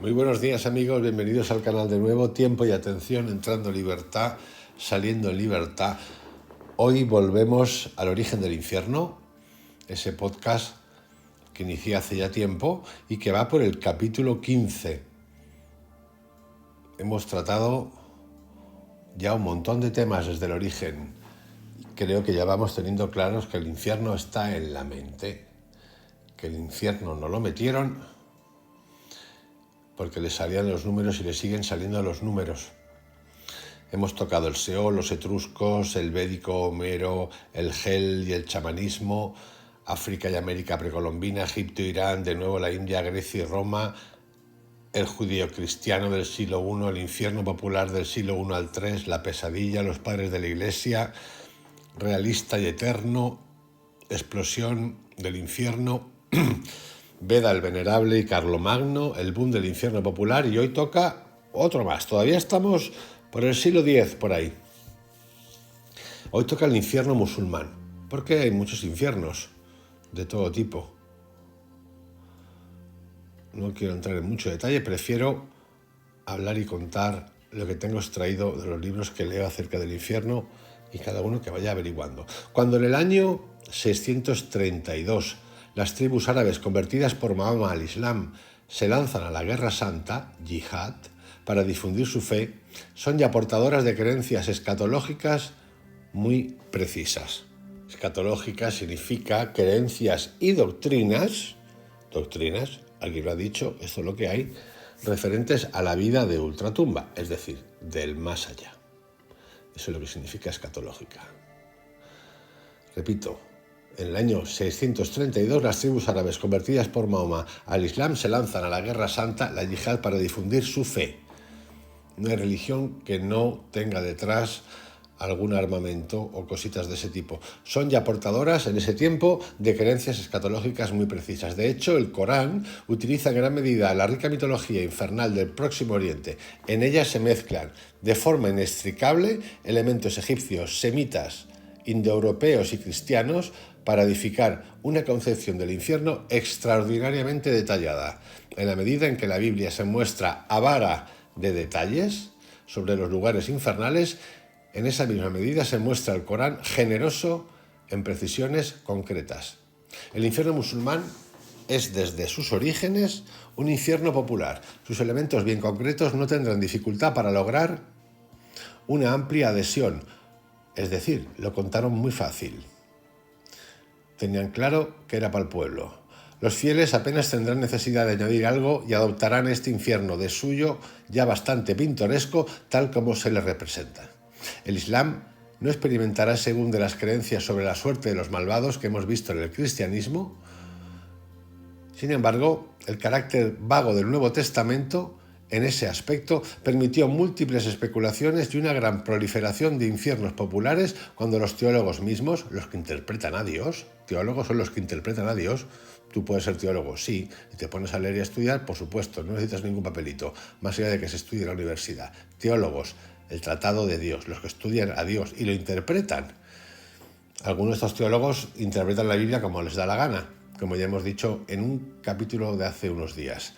Muy buenos días amigos, bienvenidos al canal de nuevo. Tiempo y atención, entrando en libertad, saliendo en libertad. Hoy volvemos al origen del infierno, ese podcast que inicié hace ya tiempo y que va por el capítulo 15. Hemos tratado ya un montón de temas desde el origen. Creo que ya vamos teniendo claros que el infierno está en la mente, que el infierno no lo metieron porque le salían los números y le siguen saliendo los números. Hemos tocado el Seol, los etruscos, el védico Homero, el Hel y el chamanismo, África y América precolombina, Egipto, Irán, de nuevo la India, Grecia y Roma, el judío cristiano del siglo I, el infierno popular del siglo I al III, la pesadilla, los padres de la Iglesia, realista y eterno, explosión del infierno, Beda el Venerable y Carlomagno, el boom del infierno popular, y hoy toca otro más. Todavía estamos por el siglo X, por ahí. Hoy toca el infierno musulmán, porque hay muchos infiernos de todo tipo. No quiero entrar en mucho detalle, prefiero hablar y contar lo que tengo extraído de los libros que leo acerca del infierno y cada uno que vaya averiguando. Cuando en el año 632 las tribus árabes convertidas por Mahoma al Islam se lanzan a la Guerra Santa, yihad, para difundir su fe, son ya portadoras de creencias escatológicas muy precisas. Escatológica significa creencias y doctrinas, alguien lo ha dicho, esto es lo que hay, referentes a la vida de ultratumba, es decir, del más allá. Eso es lo que significa escatológica. Repito, en el año 632 las tribus árabes convertidas por Mahoma al Islam se lanzan a la Guerra Santa, la yihad, para difundir su fe. No hay religión que no tenga detrás algún armamento o cositas de ese tipo. Son ya portadoras en ese tiempo de creencias escatológicas muy precisas. De hecho, el Corán utiliza en gran medida la rica mitología infernal del Próximo Oriente. En ella se mezclan de forma inextricable elementos egipcios, semitas, indoeuropeos y cristianos para edificar una concepción del infierno extraordinariamente detallada. En la medida en que la Biblia se muestra avara de detalles sobre los lugares infernales, en esa misma medida se muestra el Corán generoso en precisiones concretas. El infierno musulmán es desde sus orígenes un infierno popular. Sus elementos bien concretos no tendrán dificultad para lograr una amplia adhesión. Es decir, lo contaron muy fácil. Tenían claro que era para el pueblo. Los fieles apenas tendrán necesidad de añadir algo y adoptarán este infierno de suyo ya bastante pintoresco, tal como se les representa. El Islam no experimentará según de las creencias sobre la suerte de los malvados que hemos visto en el cristianismo. Sin embargo, el carácter vago del Nuevo Testamento en ese aspecto permitió múltiples especulaciones y una gran proliferación de infiernos populares cuando los teólogos mismos, los que interpretan a Dios, teólogos son los que interpretan a Dios. Tú puedes ser teólogo, sí, y te pones a leer y a estudiar, por supuesto, no necesitas ningún papelito, más allá de que se estudie en la universidad. Teólogos, el tratado de Dios, los que estudian a Dios y lo interpretan. Algunos de estos teólogos interpretan la Biblia como les da la gana, como ya hemos dicho en un capítulo de hace unos días,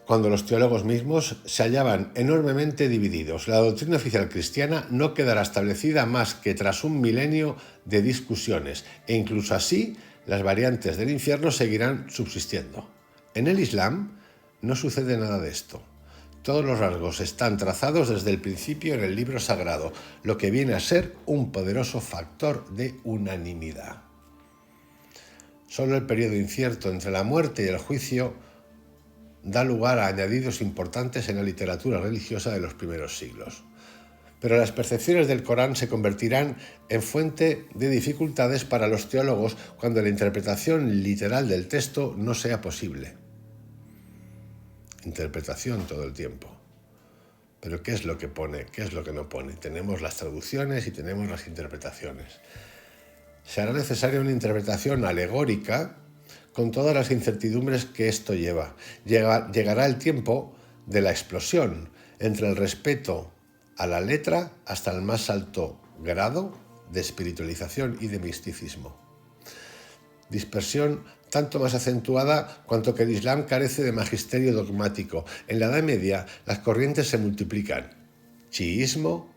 cuando los teólogos mismos se hallaban enormemente divididos. La doctrina oficial cristiana no quedará establecida más que tras un milenio de discusiones, e incluso así las variantes del infierno seguirán subsistiendo. En el Islam no sucede nada de esto. Todos los rasgos están trazados desde el principio en el libro sagrado, lo que viene a ser un poderoso factor de unanimidad. Solo el periodo incierto entre la muerte y el juicio da lugar a añadidos importantes en la literatura religiosa de los primeros siglos. Pero las percepciones del Corán se convertirán en fuente de dificultades para los teólogos cuando la interpretación literal del texto no sea posible. Interpretación todo el tiempo. Pero ¿qué es lo que pone? ¿Qué es lo que no pone? Tenemos las traducciones y tenemos las interpretaciones. Se hará necesaria una interpretación alegórica con todas las incertidumbres que esto lleva. Llegará el tiempo de la explosión entre el respeto a la letra hasta el más alto grado de espiritualización y de misticismo. dispersión tanto más acentuada cuanto que el Islam carece de magisterio dogmático. En la Edad Media las corrientes se multiplican: chiismo,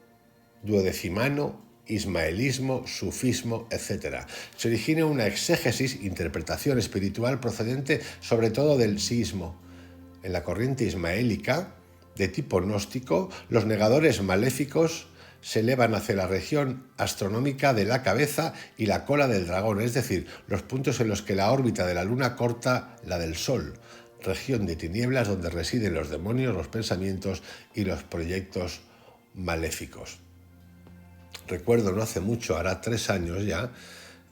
duodecimano, ismaelismo, sufismo, etc. Se origina una exégesis, interpretación espiritual procedente sobre todo del siísmo. En la corriente ismaélica, de tipo gnóstico, los negadores maléficos se elevan hacia la región astronómica de la cabeza y la cola del dragón, es decir, los puntos en los que la órbita de la luna corta la del sol, región de tinieblas donde residen los demonios, los pensamientos y los proyectos maléficos. Recuerdo no hace mucho, hará 3 años ya,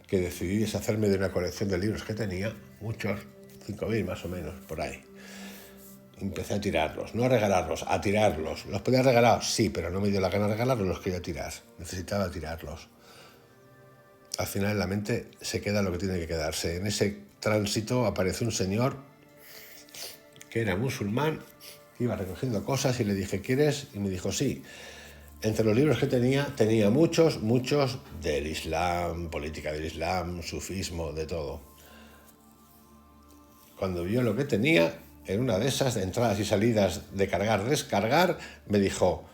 que decidí deshacerme de una colección de libros que tenía, muchos, 5.000 más o menos, por ahí. Empecé a tirarlos, no a regalarlos, a tirarlos. ¿Los podía regalar? Sí, pero no me dio la gana de regalarlos, los quería tirar. Necesitaba tirarlos. Al final en la mente se queda lo que tiene que quedarse. En ese tránsito apareció un señor que era musulmán, iba recogiendo cosas y le dije, ¿quieres? Y me dijo, sí. Entre los libros que tenía muchos del Islam, política del Islam, sufismo, de todo. Cuando vio lo que tenía, en una de esas de entradas y salidas de cargar, descargar, me dijo,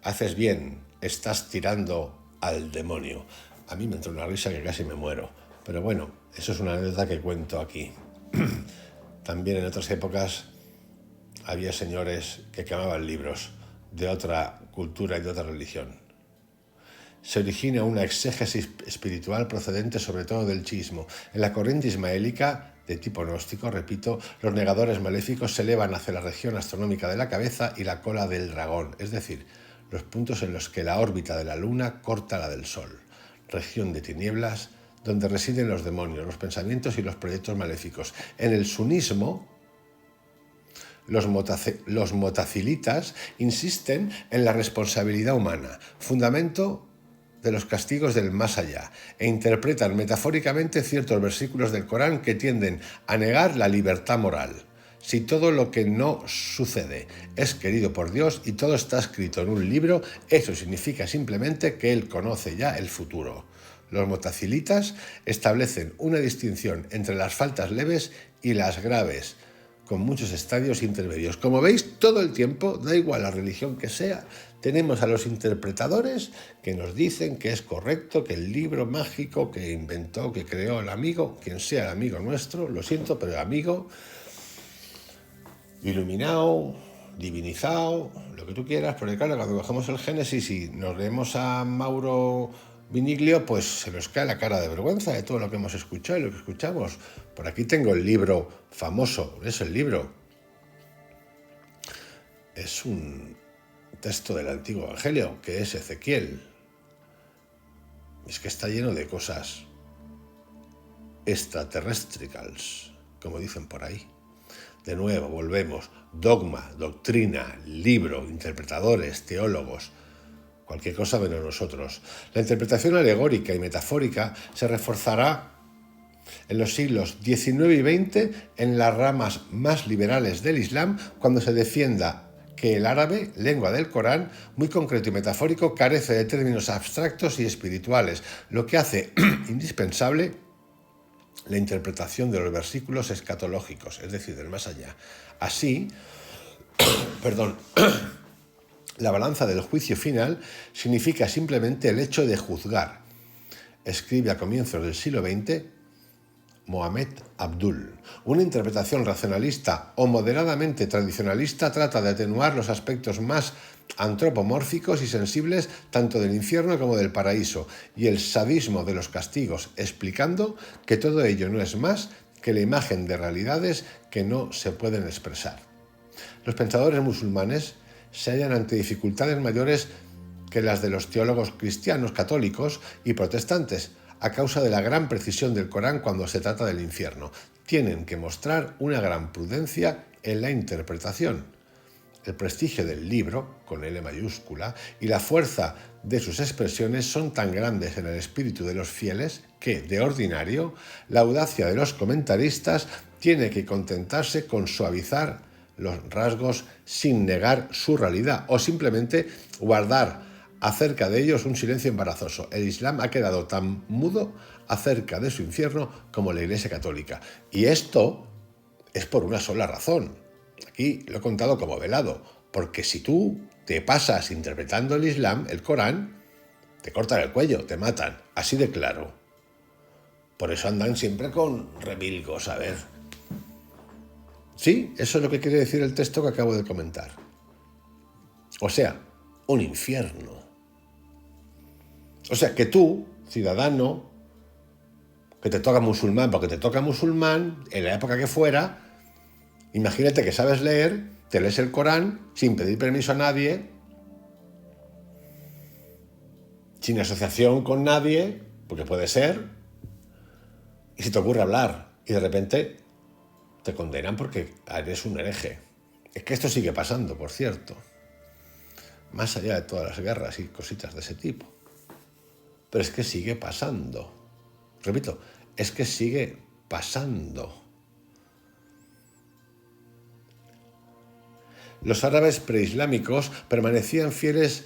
haces bien, estás tirando al demonio. A mí me entró una risa que casi me muero. Pero bueno, eso es una anécdota que cuento aquí. También en otras épocas había señores que quemaban libros de otra cultura y de otra religión. Se origina una exégesis espiritual procedente sobre todo del chiismo. En la corriente ismaélica, de tipo gnóstico, repito, los negadores maléficos se elevan hacia la región astronómica de la cabeza y la cola del dragón, es decir, los puntos en los que la órbita de la luna corta la del sol, región de tinieblas donde residen los demonios, los pensamientos y los proyectos maléficos. En el sunismo, los motazilitas insisten en la responsabilidad humana, fundamento de los castigos del más allá, e interpretan metafóricamente ciertos versículos del Corán que tienden a negar la libertad moral. Si todo lo que no sucede es querido por Dios y todo está escrito en un libro, eso significa simplemente que Él conoce ya el futuro. Los motazilitas establecen una distinción entre las faltas leves y las graves, con muchos estadios intermedios. Como veis, todo el tiempo, da igual la religión que sea, tenemos a los interpretadores que nos dicen que es correcto, que el libro mágico que inventó, que creó el amigo, quien sea el amigo nuestro, lo siento, pero el amigo, iluminado, divinizado, lo que tú quieras, porque claro, cuando cogemos el Génesis y nos leemos a Mauro Viniglio, pues se nos cae la cara de vergüenza de todo lo que hemos escuchado y lo que escuchamos. Por aquí tengo el libro famoso, es el libro. Es un texto del Antiguo Evangelio, que es Ezequiel. Es que está lleno de cosas extraterrestricals, como dicen por ahí. De nuevo, volvemos. Dogma, doctrina, libro, interpretadores, teólogos, cualquier cosa menos nosotros. La interpretación alegórica y metafórica se reforzará en los siglos XIX y XX en las ramas más liberales del Islam, cuando se defienda que el árabe, lengua del Corán, muy concreto y metafórico, carece de términos abstractos y espirituales, lo que hace indispensable la interpretación de los versículos escatológicos, es decir, del más allá. Así, la balanza del juicio final significa simplemente el hecho de juzgar. Escribe a comienzos del siglo XX Mohamed Abdul. Una interpretación racionalista o moderadamente tradicionalista trata de atenuar los aspectos más antropomórficos y sensibles tanto del infierno como del paraíso y el sadismo de los castigos, explicando que todo ello no es más que la imagen de realidades que no se pueden expresar. Los pensadores musulmanes se hallan ante dificultades mayores que las de los teólogos cristianos, católicos y protestantes, a causa de la gran precisión del Corán cuando se trata del infierno. Tienen que mostrar una gran prudencia en la interpretación. El prestigio del libro, con L mayúscula, y la fuerza de sus expresiones son tan grandes en el espíritu de los fieles que, de ordinario, la audacia de los comentaristas tiene que contentarse con suavizar los rasgos sin negar su realidad o simplemente guardar acerca de ellos un silencio embarazoso. El Islam ha quedado tan mudo acerca de su infierno como la Iglesia Católica. Y esto es por una sola razón. Aquí lo he contado como velado, porque si tú te pasas interpretando el Islam, el Corán, te cortan el cuello, te matan, así de claro. Por eso andan siempre con remilgos, a ver. Sí, eso es lo que quiere decir el texto que acabo de comentar. O sea, un infierno. O sea, que tú, ciudadano, que te toca musulmán, porque te toca musulmán, en la época que fuera, imagínate que sabes leer, te lees el Corán sin pedir permiso a nadie, sin asociación con nadie, porque puede ser, y si te ocurre hablar y de repente te condenan porque eres un hereje. Es que esto sigue pasando, por cierto, más allá de todas las guerras y cositas de ese tipo. Pero es que sigue pasando. Repito, es que sigue pasando. Los árabes preislámicos permanecían fieles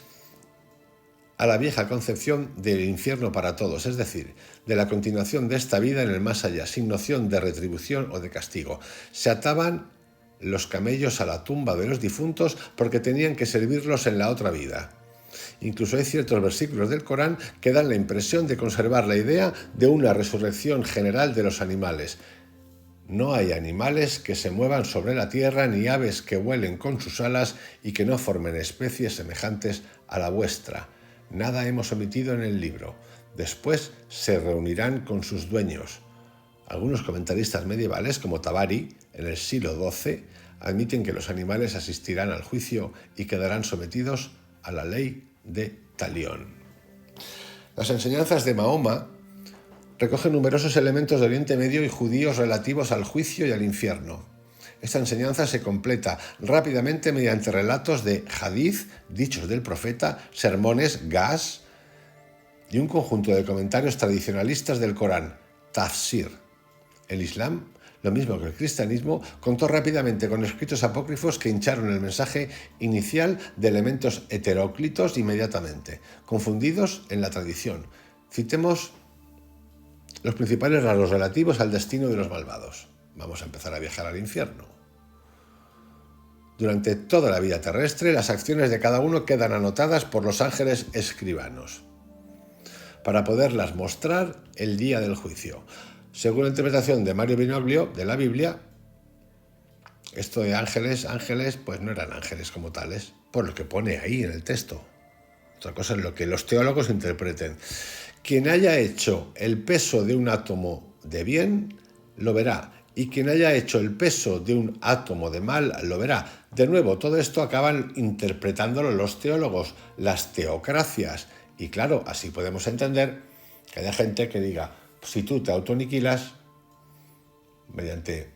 a la vieja concepción del infierno para todos, es decir, de la continuación de esta vida en el más allá, sin noción de retribución o de castigo. Se ataban los camellos a la tumba de los difuntos porque tenían que servirlos en la otra vida. Incluso hay ciertos versículos del Corán que dan la impresión de conservar la idea de una resurrección general de los animales. No hay animales que se muevan sobre la tierra, ni aves que vuelen con sus alas y que no formen especies semejantes a la vuestra. Nada hemos omitido en el libro. Después se reunirán con sus dueños. Algunos comentaristas medievales, como Tabari, en el siglo XII, admiten que los animales asistirán al juicio y quedarán sometidos a la ley de Talión. Las enseñanzas de Mahoma recogen numerosos elementos de Oriente Medio y judíos relativos al juicio y al infierno. Esta enseñanza se completa rápidamente mediante relatos de hadith, dichos del profeta, sermones, gas y un conjunto de comentarios tradicionalistas del Corán, tafsir. El Islam, lo mismo que el cristianismo, contó rápidamente con escritos apócrifos que hincharon el mensaje inicial de elementos heteróclitos inmediatamente, confundidos en la tradición. Citemos los principales rasgos relativos al destino de los malvados. Vamos a empezar a viajar al infierno. Durante toda la vida terrestre, las acciones de cada uno quedan anotadas por los ángeles escribanos, para poderlas mostrar el día del juicio. Según la interpretación de Mario Binoglio de la Biblia, esto de ángeles, pues no eran ángeles como tales, por lo que pone ahí en el texto. Otra cosa es lo que los teólogos interpreten. Quien haya hecho el peso de un átomo de bien, lo verá. Y quien haya hecho el peso de un átomo de mal, lo verá. De nuevo, todo esto acaban interpretándolo los teólogos, las teocracias. Y claro, así podemos entender que haya gente que diga, si tú te autoaniquilas mediante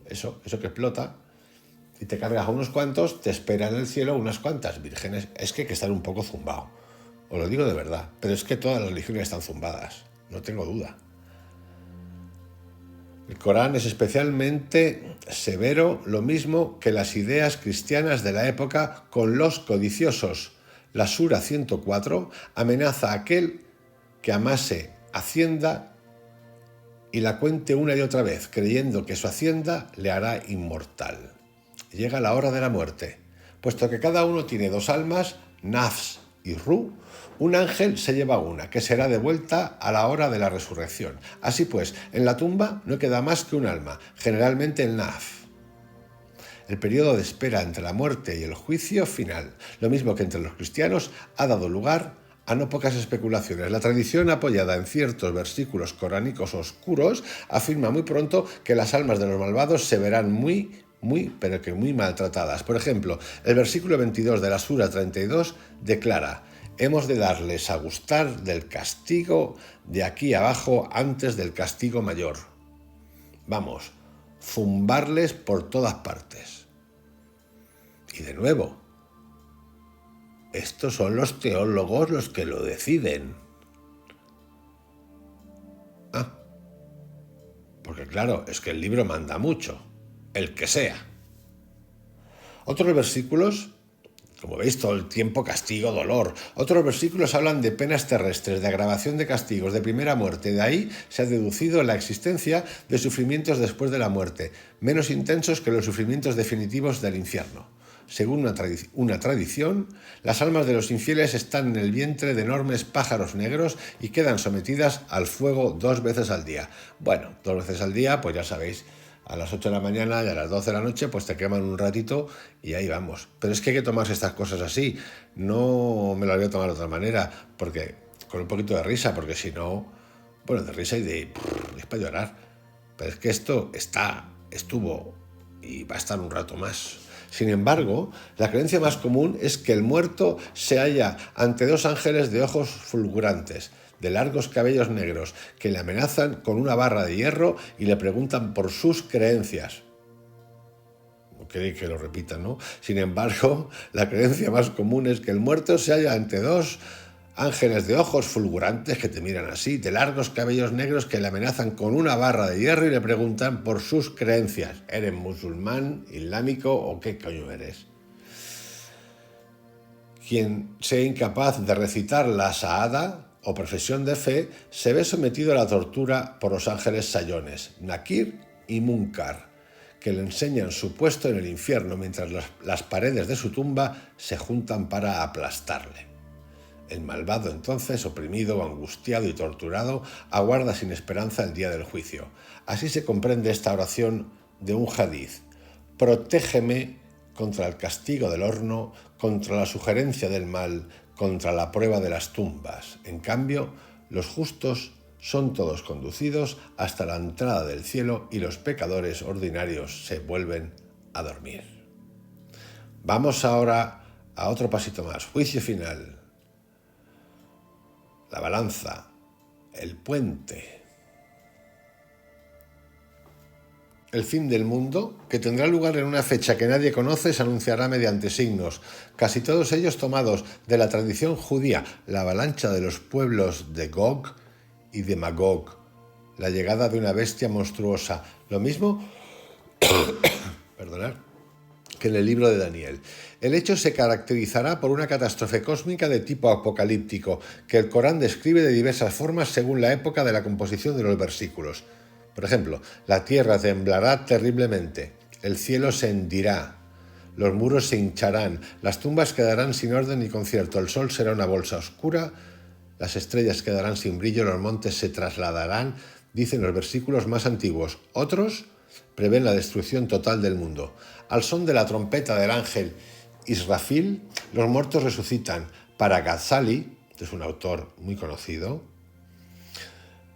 eso que explota, y te cargas a unos cuantos, te espera en el cielo unas cuantas vírgenes. Es que hay que estar un poco zumbado. Os lo digo de verdad, pero es que todas las religiones están zumbadas, no tengo duda. El Corán es especialmente severo, lo mismo que las ideas cristianas de la época con los codiciosos. La Sura 104 amenaza a aquel que amase hacienda y la cuente una y otra vez, creyendo que su hacienda le hará inmortal. Llega la hora de la muerte. Puesto que cada uno tiene dos almas, nafs y ruh, un ángel se lleva una, que será devuelta a la hora de la resurrección. Así pues, en la tumba no queda más que un alma, generalmente el nafs. El periodo de espera entre la muerte y el juicio final, lo mismo que entre los cristianos, ha dado lugar a no pocas especulaciones. La tradición, apoyada en ciertos versículos coránicos oscuros, afirma muy pronto que las almas de los malvados se verán muy maltratadas. Por ejemplo, el versículo 22 de la Sura 32 declara: hemos de darles a gustar del castigo de aquí abajo antes del castigo mayor. Vamos, zumbarles por todas partes. Y de nuevo, estos son los teólogos los que lo deciden. Porque claro, es que el libro manda mucho, el que sea. Otros versículos Como veis, todo el tiempo castigo, dolor. Otros versículos hablan de penas terrestres, de agravación de castigos, de primera muerte. De ahí se ha deducido la existencia de sufrimientos después de la muerte, menos intensos que los sufrimientos definitivos del infierno. Según una tradición, las almas de los infieles están en el vientre de enormes pájaros negros y quedan sometidas al fuego 2 veces al día. Bueno, 2 veces al día, pues ya sabéis, a las 8 de la mañana y a las 12 de la noche pues te queman un ratito y ahí vamos. Pero es que hay que tomarse estas cosas así. No me las voy a tomar de otra manera, porque con un poquito de risa, porque si no, bueno, de risa y es para llorar. Pero es que esto estuvo y va a estar un rato más. Sin embargo, la creencia más común es que el muerto se halla ante 2 ángeles de ojos fulgurantes, de largos cabellos negros, que le amenazan con una barra de hierro y le preguntan por sus creencias. No queréis que lo repita, ¿no? Sin embargo, la creencia más común es que el muerto se halla ante 2 ángeles de ojos fulgurantes que te miran así, de largos cabellos negros que le amenazan con una barra de hierro y le preguntan por sus creencias. ¿Eres musulmán, islámico o qué coño eres? Quien sea incapaz de recitar la Shahada o profesión de fe se ve sometido a la tortura por los ángeles sayones, Nakir y Munkar, que le enseñan su puesto en el infierno mientras las paredes de su tumba se juntan para aplastarle. El malvado entonces, oprimido, angustiado y torturado, aguarda sin esperanza el día del juicio. Así se comprende esta oración de un hadiz: protégeme contra el castigo del horno, contra la sugerencia del mal, contra la prueba de las tumbas. En cambio, los justos son todos conducidos hasta la entrada del cielo y los pecadores ordinarios se vuelven a dormir. Vamos ahora a otro pasito más. Juicio final. La balanza, el puente. El fin del mundo, que tendrá lugar en una fecha que nadie conoce, se anunciará mediante signos, casi todos ellos tomados de la tradición judía, la avalancha de los pueblos de Gog y de Magog, la llegada de una bestia monstruosa, lo mismo que en el libro de Daniel. El hecho se caracterizará por una catástrofe cósmica de tipo apocalíptico, que el Corán describe de diversas formas según la época de la composición de los versículos. Por ejemplo, la tierra temblará terriblemente, el cielo se hendirá, los muros se hincharán, las tumbas quedarán sin orden ni concierto, el sol será una bolsa oscura, las estrellas quedarán sin brillo, los montes se trasladarán, dicen los versículos más antiguos. Otros prevén la destrucción total del mundo. Al son de la trompeta del ángel Israfil, los muertos resucitan. Para Ghazali, que es un autor muy conocido,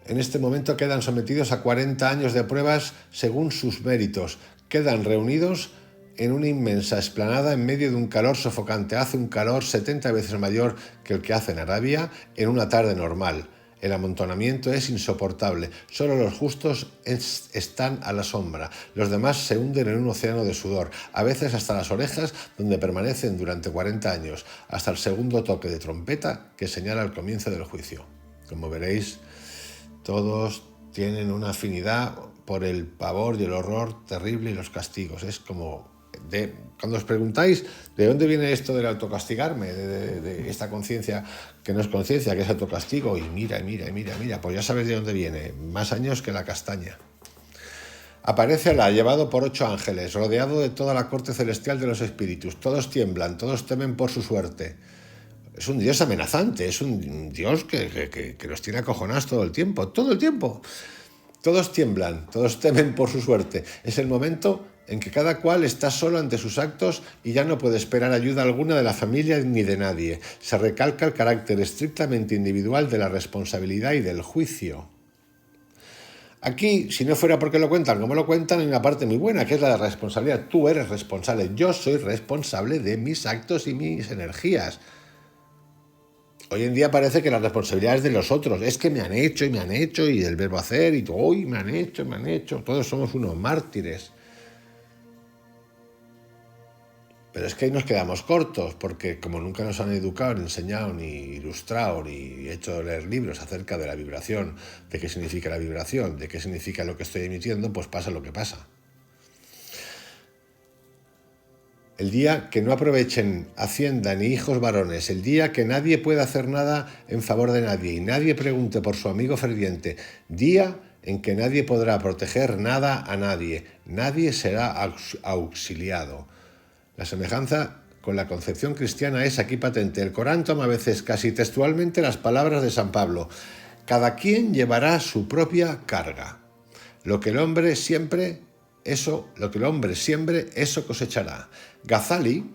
en este momento quedan sometidos a 40 años de pruebas según sus méritos. Quedan reunidos en una inmensa explanada en medio de un calor sofocante. Hace un calor 70 veces mayor que el que hace en Arabia en una tarde normal. El amontonamiento es insoportable. Solo los justos están a la sombra. Los demás se hunden en un océano de sudor, a veces hasta las orejas, donde permanecen durante 40 años, hasta el segundo toque de trompeta que señala el comienzo del juicio. Como veréis, todos tienen una afinidad por el pavor y el horror terrible y los castigos. Es como... cuando os preguntáis de dónde viene esto del autocastigarme, de esta conciencia que no es conciencia, que es autocastigo, y mira, pues ya sabes de dónde viene, más años que la castaña. Aparece Alá, llevado por 8 ángeles, rodeado de toda la corte celestial de los espíritus. Todos tiemblan, todos temen por su suerte. Es un Dios amenazante, es un Dios que los tiene acojonados todo el tiempo, Todos tiemblan, todos temen por su suerte. Es el momento en que cada cual está solo ante sus actos y ya no puede esperar ayuda alguna de la familia ni de nadie. Se recalca el carácter estrictamente individual de la responsabilidad y del juicio. Aquí, si no fuera porque lo cuentan como lo cuentan, hay una parte muy buena, que es la de responsabilidad. Tú eres responsable, yo soy responsable de mis actos y mis energías. Hoy en día parece que la responsabilidad es de los otros. Es que me han hecho, y el verbo hacer, y hoy me han hecho. Todos somos unos mártires. Pero es que ahí nos quedamos cortos, porque como nunca nos han educado, ni enseñado, ni ilustrado, ni hecho leer libros acerca de la vibración, de qué significa la vibración, de qué significa lo que estoy emitiendo, pues pasa lo que pasa. el día que no aprovechen hacienda ni hijos varones, el día que nadie pueda hacer nada en favor de nadie y nadie pregunte por su amigo ferviente, día en que nadie podrá proteger nada a nadie, nadie será auxiliado. La semejanza con la concepción cristiana es aquí patente. El Corán toma a veces casi textualmente las palabras de San Pablo: cada quien llevará su propia carga. Lo que el hombre siembre, eso cosechará. Ghazali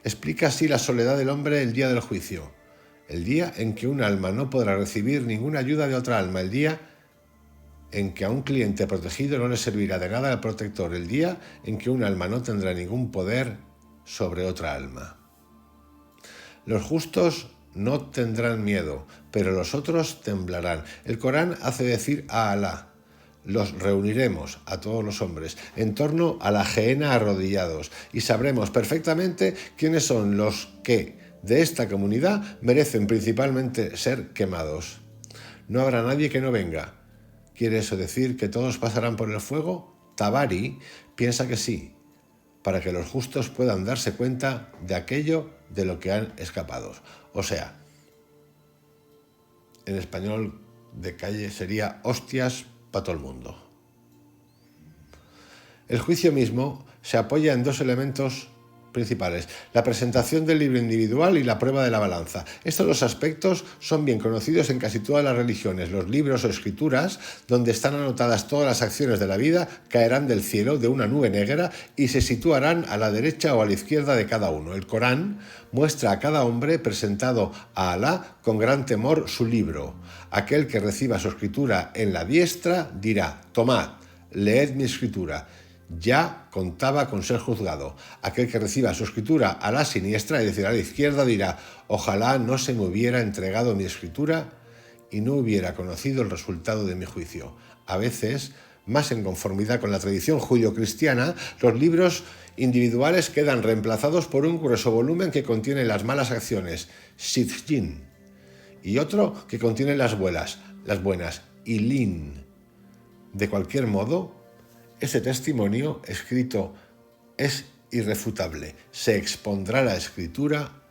explica así la soledad del hombre el día del juicio, el día en que un alma no podrá recibir ninguna ayuda de otra alma, el día en que a un cliente protegido no le servirá de nada el protector, el día en que un alma no tendrá ningún poder sobre otra alma. Los justos no tendrán miedo, pero los otros temblarán. El Corán hace decir a Alá: los reuniremos, a todos los hombres, en torno a la gehenna arrodillados, y sabremos perfectamente quiénes son los que de esta comunidad merecen principalmente ser quemados. No habrá nadie que no venga. ¿Quiere eso decir que todos pasarán por el fuego? Tabari piensa que sí, para que los justos puedan darse cuenta de aquello de lo que han escapado. O sea, en español de calle sería hostias para todo el mundo. El juicio mismo se apoya en dos elementos principales: la presentación del libro individual y la prueba de la balanza. Estos dos aspectos son bien conocidos en casi todas las religiones. Los libros o escrituras, donde están anotadas todas las acciones de la vida, caerán del cielo de una nube negra y se situarán a la derecha o a la izquierda de cada uno. El Corán muestra a cada hombre presentado a Alá con gran temor su libro. Aquel que reciba su escritura en la diestra dirá: tomad, leed mi escritura. Ya contaba con ser juzgado. Aquel que reciba su escritura a la siniestra, es decir, a la izquierda, dirá: ojalá no se me hubiera entregado mi escritura y no hubiera conocido el resultado de mi juicio. A veces, más en conformidad con la tradición judio-cristiana, los libros individuales quedan reemplazados por un grueso volumen que contiene las malas acciones, Sijin, y otro que contiene las buenas, Ilin. De cualquier modo, ese testimonio escrito es irrefutable. Se expondrá la escritura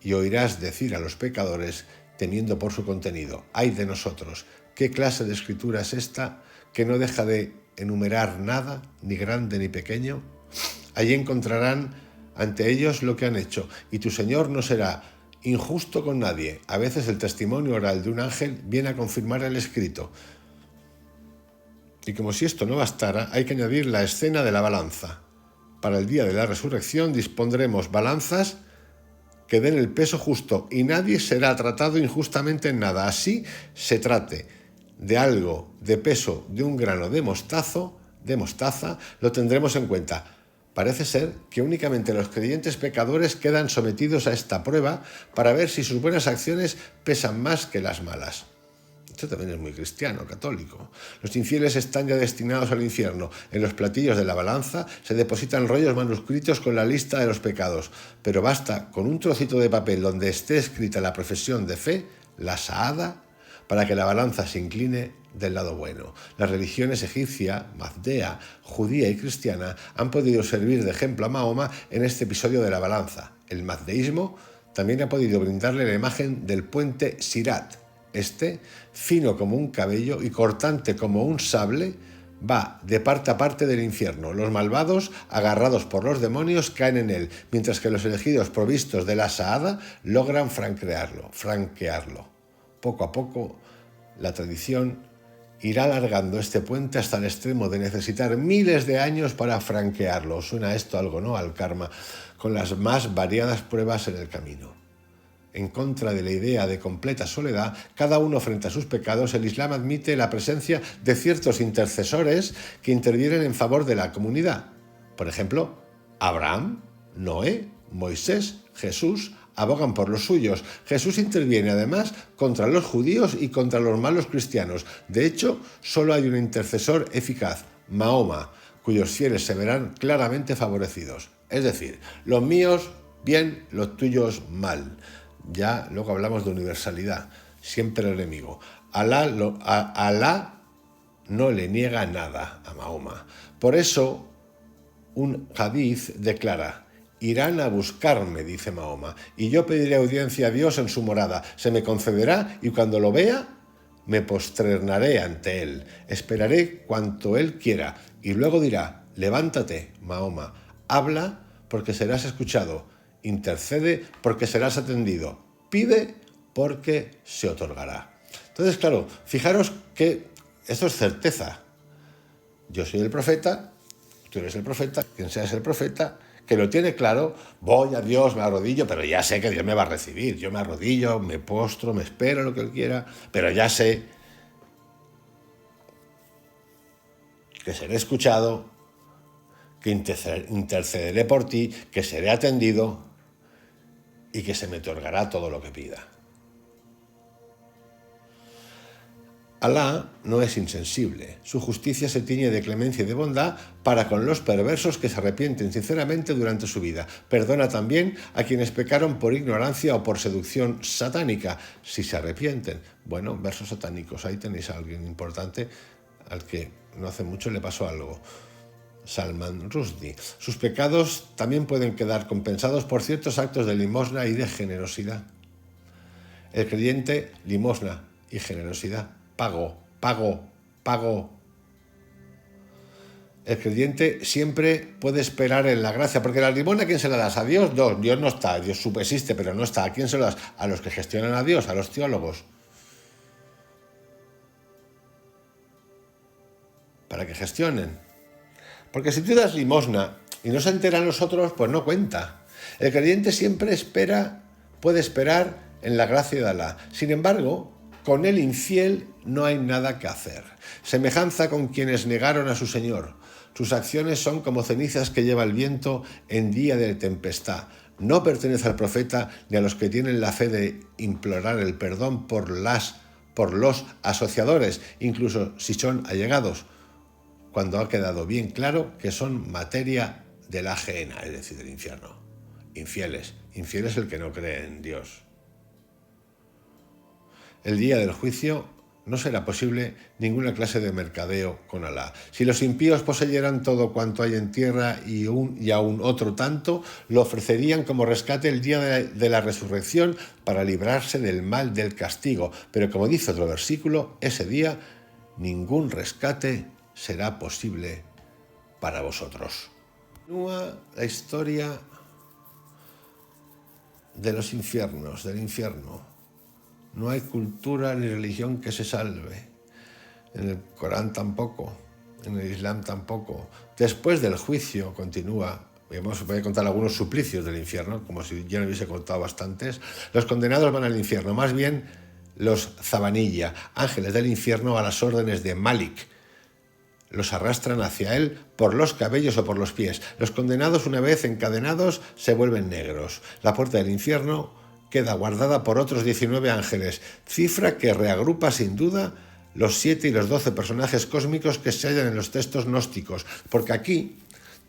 y oirás decir a los pecadores, temiendo por su contenido: ¡ay de nosotros! ¿Qué clase de escritura es esta que no deja de enumerar nada, ni grande ni pequeño? Allí encontrarán ante ellos lo que han hecho, y tu Señor no será injusto con nadie. A veces el testimonio oral de un ángel viene a confirmar el escrito. Y como si esto no bastara, hay que añadir la escena de la balanza. Para el día de la resurrección dispondremos balanzas que den el peso justo y nadie será tratado injustamente en nada. Así se trate de algo de peso de un grano de mostaza, lo tendremos en cuenta. Parece ser que únicamente los creyentes pecadores quedan sometidos a esta prueba para ver si sus buenas acciones pesan más que las malas. Esto también es muy cristiano, católico. Los infieles están ya destinados al infierno. En los platillos de la balanza se depositan rollos manuscritos con la lista de los pecados, pero basta con un trocito de papel donde esté escrita la profesión de fe, la shahada, para que la balanza se incline del lado bueno. Las religiones egipcia, mazdea, judía y cristiana han podido servir de ejemplo a Mahoma en este episodio de la balanza. El mazdeísmo también ha podido brindarle la imagen del puente Sirat. Este, fino como un cabello y cortante como un sable, va de parte a parte del infierno. Los malvados, agarrados por los demonios, caen en él, mientras que los elegidos provistos de la shahada logran franquearlo. Poco a poco, la tradición irá alargando este puente hasta el extremo de necesitar miles de años para franquearlo. Suena esto algo, ¿no?, al karma, con las más variadas pruebas en el camino. En contra de la idea de completa soledad, cada uno frente a sus pecados, el Islam admite la presencia de ciertos intercesores que intervienen en favor de la comunidad. Por ejemplo, Abraham, Noé, Moisés, Jesús abogan por los suyos. Jesús interviene además contra los judíos y contra los malos cristianos. De hecho, solo hay un intercesor eficaz, Mahoma, cuyos fieles se verán claramente favorecidos. Es decir, los míos bien, los tuyos mal. Ya luego hablamos de universalidad, siempre el enemigo. Alá no le niega nada a Mahoma. Por eso, un hadiz declara: irán a buscarme, dice Mahoma, y yo pediré audiencia a Dios en su morada. Se me concederá y cuando lo vea, me prosternaré ante él. Esperaré cuanto él quiera y luego dirá, levántate, Mahoma, habla porque serás escuchado, intercede porque serás atendido, pide porque se otorgará. Entonces, claro, fijaros que esto es certeza. Yo soy el profeta, tú eres el profeta, quien sea es el profeta, que lo tiene claro, voy a Dios, me arrodillo, pero ya sé que Dios me va a recibir. Yo me arrodillo, me postro, me espero lo que Él quiera, pero ya sé que seré escuchado, que intercederé por ti, que seré atendido y que se me otorgará todo lo que pida. Alá no es insensible. Su justicia se tiñe de clemencia y de bondad para con los perversos que se arrepienten sinceramente durante su vida. Perdona también a quienes pecaron por ignorancia o por seducción satánica, si se arrepienten. Bueno, versos satánicos. Ahí tenéis a alguien importante al que no hace mucho le pasó algo. Salman Rushdie. Sus pecados también pueden quedar compensados por ciertos actos de limosna y de generosidad. El creyente, limosna y generosidad. Pago. El creyente siempre puede esperar en la gracia, porque la limosna, ¿a quién se la das? ¿A Dios? No, Dios no está, Dios subsiste, pero no está. ¿A quién se lo das? A los que gestionan a Dios, a los teólogos. Para que gestionen. Porque si tú das limosna y no se enteran los otros, pues no cuenta. El creyente siempre puede esperar en la gracia de Alá. Sin embargo, con el infiel no hay nada que hacer. Semejanza con quienes negaron a su Señor. Sus acciones son como cenizas que lleva el viento en día de tempestad. No pertenece al profeta ni a los que tienen la fe de implorar el perdón por los asociadores, incluso si son allegados, cuando ha quedado bien claro que son materia de la gehenna, es decir, del infierno. Infieles el que no cree en Dios. El día del juicio no será posible ninguna clase de mercadeo con Alá. Si los impíos poseyeran todo cuanto hay en tierra y aún otro tanto, lo ofrecerían como rescate el día de la resurrección para librarse del mal del castigo. Pero como dice otro versículo, ese día ningún rescate será posible para vosotros. Continúa la historia de los infiernos, del infierno. No hay cultura ni religión que se salve. En el Corán tampoco, en el Islam tampoco. Después del juicio, continúa, voy a contar algunos suplicios del infierno, como si ya no hubiese contado bastantes. Los condenados van al infierno, más bien los zabanilla, ángeles del infierno a las órdenes de Malik. Los arrastran hacia él por los cabellos o por los pies. Los condenados, una vez encadenados, se vuelven negros. La puerta del infierno queda guardada por otros 19 ángeles, cifra que reagrupa sin duda los 7 y los 12 personajes cósmicos que se hallan en los textos gnósticos, porque aquí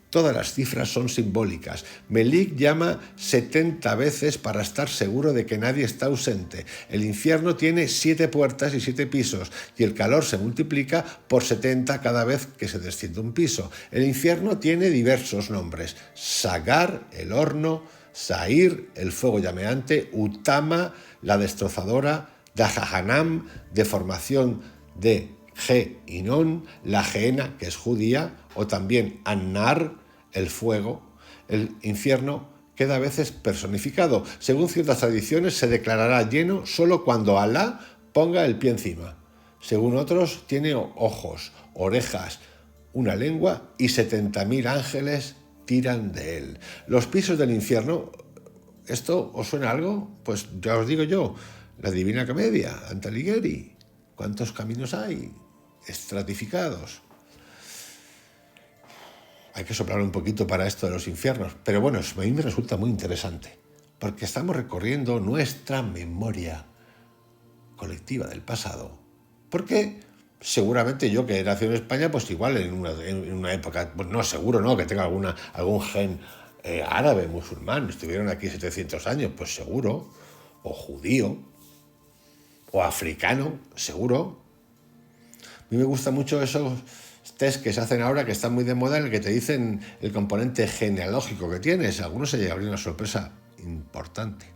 todas las cifras son simbólicas. Melik llama 70 veces para estar seguro de que nadie está ausente. El infierno tiene 7 puertas y 7 pisos, y el calor se multiplica por 70 cada vez que se desciende un piso. El infierno tiene diversos nombres: Sagar, el horno; Sair, el fuego llameante; Utama, la destrozadora; Dahahanam, deformación de Ge y Non; la gehenna, que es judía; o también Annar, el fuego. El infierno queda a veces personificado. Según ciertas tradiciones, se declarará lleno solo cuando Alá ponga el pie encima. Según otros, tiene ojos, orejas, una lengua y 70.000 ángeles tiran de él. Los pisos del infierno, ¿esto os suena algo? Pues ya os digo yo, la Divina Comedia, Dante Alighieri. ¿Cuántos caminos hay? Estratificados. Hay que soplar un poquito para esto de los infiernos. Pero bueno, a mí me resulta muy interesante, porque estamos recorriendo nuestra memoria colectiva del pasado. Porque seguramente yo, que nací en España, pues igual en una época, pues no, seguro no, que tenga algún gen árabe, musulmán, estuvieron aquí 700 años, pues seguro, o judío, o africano, seguro. A mí me gusta mucho eso, test que se hacen ahora que están muy de moda en el que te dicen el componente genealógico que tienes. Algunos se llevarían una sorpresa importante.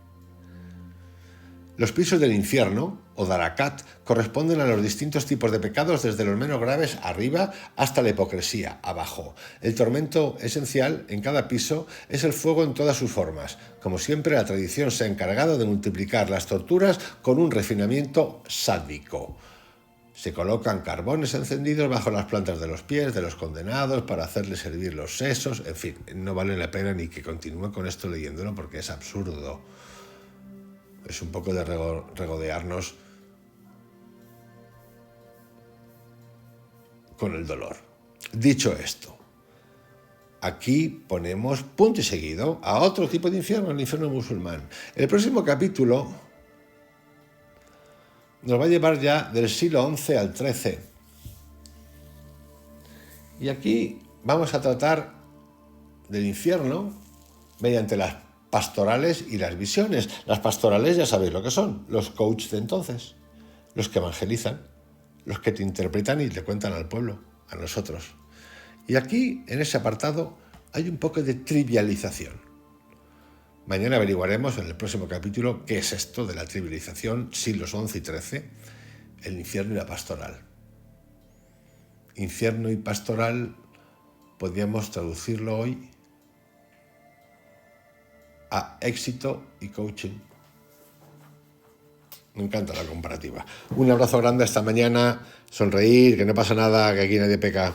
Los pisos del infierno, o Darakat, corresponden a los distintos tipos de pecados desde los menos graves arriba hasta la hipocresía abajo. El tormento esencial en cada piso es el fuego en todas sus formas. Como siempre, la tradición se ha encargado de multiplicar las torturas con un refinamiento sádico. Se colocan carbones encendidos bajo las plantas de los pies de los condenados para hacerles hervir los sesos. En fin, no vale la pena ni que continúe con esto leyéndolo porque es absurdo. Es un poco de regodearnos con el dolor. Dicho esto, aquí ponemos punto y seguido a otro tipo de infierno, el infierno musulmán. El próximo capítulo nos va a llevar ya del siglo XI al XIII. Y aquí vamos a tratar del infierno mediante las pastorales y las visiones. Las pastorales ya sabéis lo que son, los coaches de entonces, los que evangelizan, los que te interpretan y te cuentan al pueblo, a nosotros. Y aquí, en ese apartado, hay un poco de trivialización. Mañana averiguaremos en el próximo capítulo qué es esto de la trivialización, siglos XI y XIII, el infierno y la pastoral. Infierno y pastoral podríamos traducirlo hoy a éxito y coaching. Me encanta la comparativa. Un abrazo grande hasta mañana, sonreír, que no pasa nada, que aquí nadie peca.